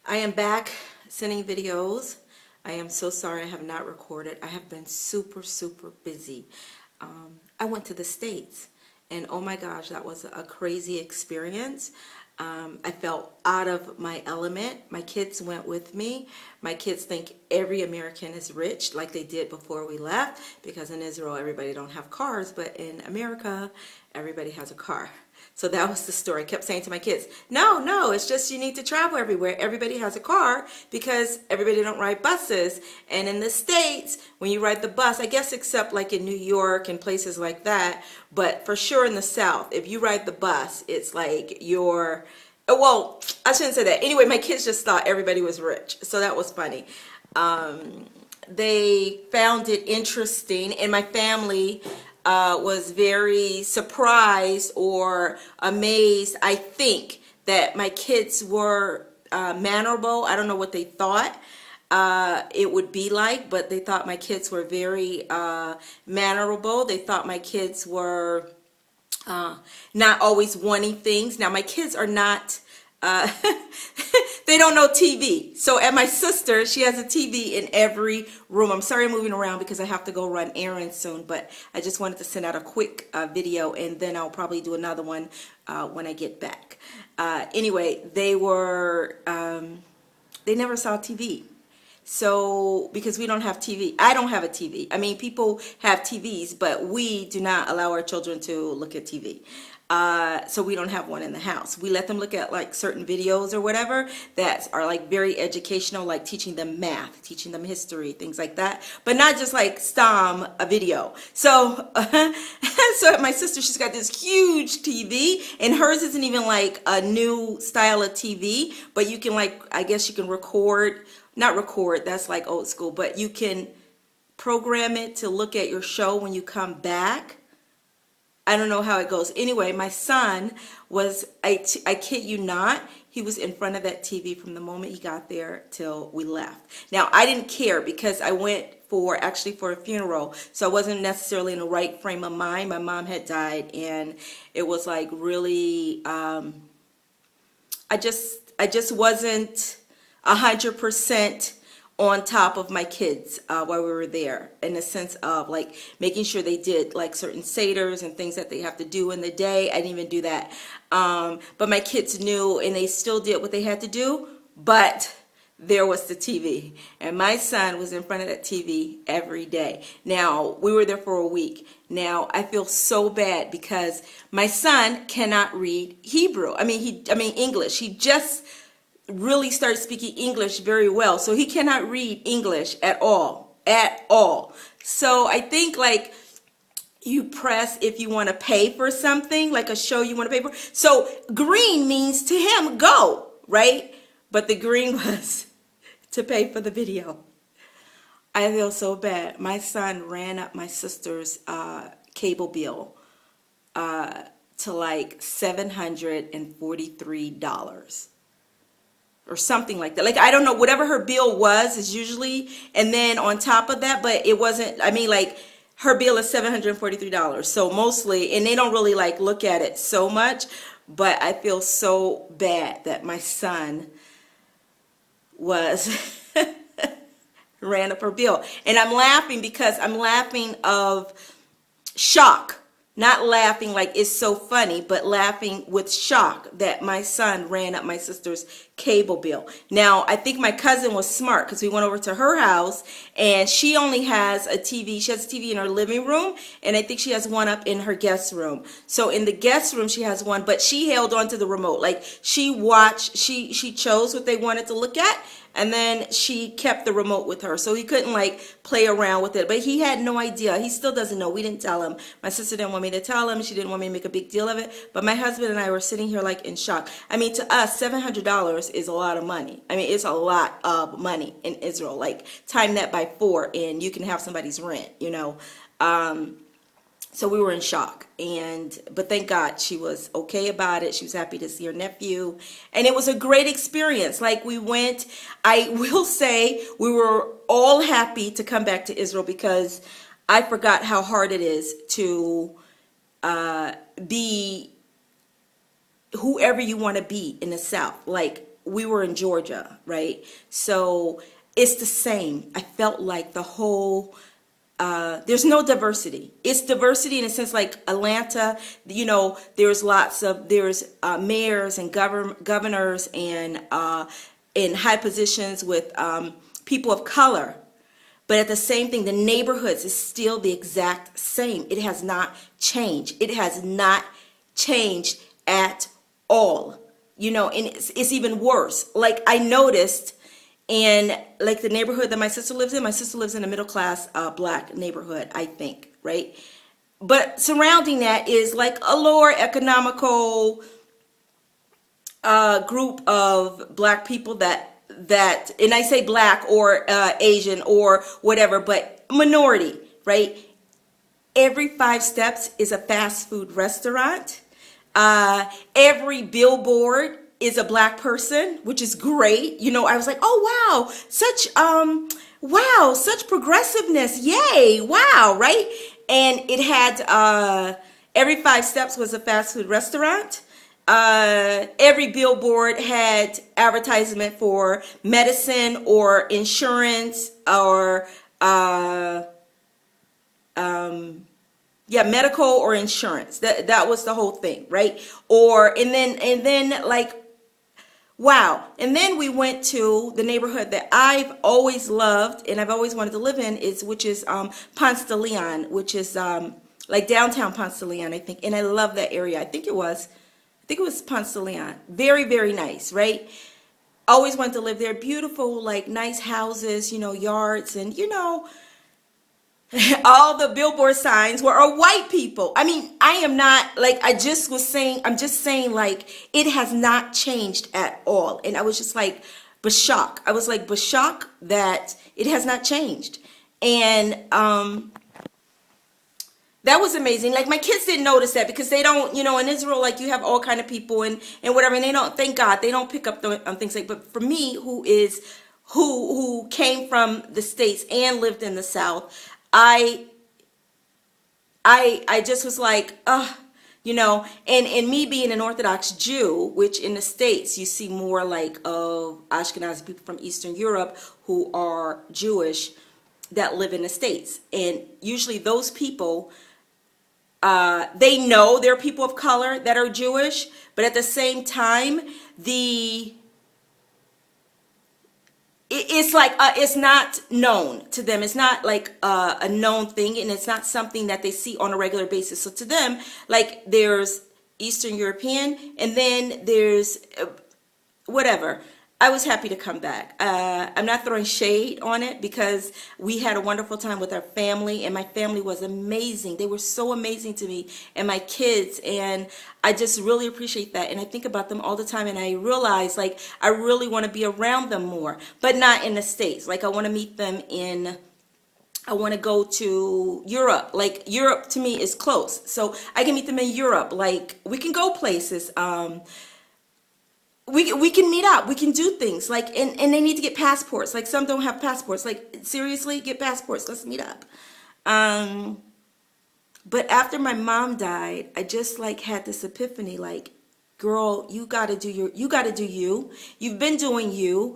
I am back sending videos. I am so sorry I have not recorded. I have been super busy. I went to the States and oh my gosh, that was a crazy experience. I felt out of my element. My kids went with me. My kids think every American is rich like they did before we left, because in Israel everybody don't have cars, but in America everybody has a car. So that was the story. I kept saying to my kids, no, it's just you need to travel everywhere. Everybody has a car because everybody don't ride buses. And in the States, when you ride the bus, I guess except like in New York and places like that, but for sure in the South, if you ride the bus, it's like you're, well, I shouldn't say that. Anyway, my kids just thought everybody was rich. So that was funny. They found it interesting, and my family was very surprised or amazed, I think, that my kids were mannerable. I don't know what they thought it would be like, but they thought my kids were very mannerable. They thought my kids were not always wanting things. Now, my kids are not, they don't know TV. So at my sister, she has a TV in every room. I'm sorry I'm moving around because I have to go run errands soon, but I just wanted to send out a quick video, and then I'll probably do another one when I get back. Anyway, they were, they never saw TV. So, because we don't have TV, I don't have a TV. I mean, people have TVs, but we do not allow our children to look at TV. So we don't have one in the house. We let them look at like certain videos or whatever that are like very educational, like teaching them math, teaching them history, things like that, but not just like STOM a video. So, so my sister, she's got this huge TV, and hers isn't even like a new style of TV, but you can like, I guess you can record, not record, that's like old school, but you can program it to look at your show when you come back. I don't know how it goes. Anyway, my son was, I kid you not, he was in front of that TV from the moment he got there till we left. Now, I didn't care because I went actually for a funeral, so I wasn't necessarily in the right frame of mind. My mom had died, and it was like really, I just wasn't 100% on top of my kids while we were there, in the sense of like making sure they did like certain seders and things that they have to do in the day. I didn't even do that. But my kids knew, and they still did what they had to do, but there was the TV, and my son was in front of that TV every day. Now, we were there for a week. Now, I feel so bad because my son cannot read Hebrew. I mean English. He just really started speaking English very well, so he cannot read English at all. So I think like you press if you want to pay for something, like a show you want to pay for. So green means to him go, right? But the green was to pay for the video. I feel so bad. My son ran up my sister's cable bill to like $743. Or something like that. Like, I don't know, whatever her bill was is usually, and then on top of that, but it wasn't, I mean, like, her bill is $743. So mostly, and they don't really like look at it so much, but I feel so bad that my son was ran up her bill. And I'm laughing because I'm laughing of shock. Not laughing like it's so funny, but laughing with shock that my son ran up my sister's cable bill. Now, I think my cousin was smart because we went over to her house, and she only has a TV. She has a TV in her living room, and I think she has one up in her guest room. So in the guest room, she has one, but she held on to the remote. Like, she watched, she chose what they wanted to look at, and then she kept the remote with her. So he couldn't like play around with it. But he had no idea. He still doesn't know. We didn't tell him. My sister didn't want me to tell him. She didn't want me to make a big deal of it. But my husband and I were sitting here like in shock. I mean, to us, $700 is a lot of money. I mean, it's a lot of money in Israel. Like, time that by 4 and you can have somebody's rent, you know. So we were in shock, but thank God she was okay about it. She was happy to see her nephew, and it was a great experience. Like, we went, I will say we were all happy to come back to Israel because I forgot how hard it is to be whoever you want to be in the South. Like, we were in Georgia, right? So it's the same. I felt like the whole there's no diversity. It's diversity in a sense like Atlanta, there's mayors and governors and in high positions with people of color. But at the same thing, the neighborhoods is still the exact same. It has not changed. It has not changed at all. And it's even worse. Like I noticed in like the neighborhood that my sister lives in a middle class black neighborhood, I think, right? But surrounding that is like a lower economical group of black people that and I say black or Asian or whatever, but minority, right? Every 5 steps is a fast food restaurant. Every billboard is a black person, which is great. I was like, oh wow, such progressiveness. Yay. Wow. Right. And it had, every 5 steps was a fast food restaurant. Every billboard had advertisement for medicine or insurance or, medical or insurance. That was the whole thing, right? And then like, wow. And then we went to the neighborhood that I've always loved and I've always wanted to live in, which is Ponce de Leon, which is like downtown Ponce de Leon, I think. And I love that area. I think it was Ponce de Leon. Very, very nice, right? Always wanted to live there. Beautiful, like nice houses, yards, and all the billboard signs were white people. I mean, I am not like I'm just saying like it has not changed at all. And I was just like bashock. I was like bashock that it has not changed. And that was amazing. Like my kids didn't notice that because they don't, in Israel, like you have all kind of people and whatever, and they don't, thank God, they don't pick up on things like, but for me, who came from the States and lived in the South, I just was like, and me being an Orthodox Jew, which in the States you see more like of Ashkenazi people from Eastern Europe who are Jewish that live in the States. And usually those people, they know they're people of color that are Jewish, but at the same time, it's like it's not known to them. It's not like a known thing, and it's not something that they see on a regular basis. So to them, like there's Eastern European, and then there's whatever. I was happy to come back. I'm not throwing shade on it because we had a wonderful time with our family, and my family was amazing. They were so amazing to me and my kids, and I just really appreciate that. And I think about them all the time, and I realize like I really want to be around them more, but not in the States. Like I want to meet them I want to go to Europe. Like Europe to me is close, so I can meet them in Europe. Like we can go places. We can meet up. We can do things like, and they need to get passports. Like some don't have passports. Like seriously, get passports. Let's meet up. But after my mom died, I just like had this epiphany. Like, girl, you gotta do you. You've been doing you.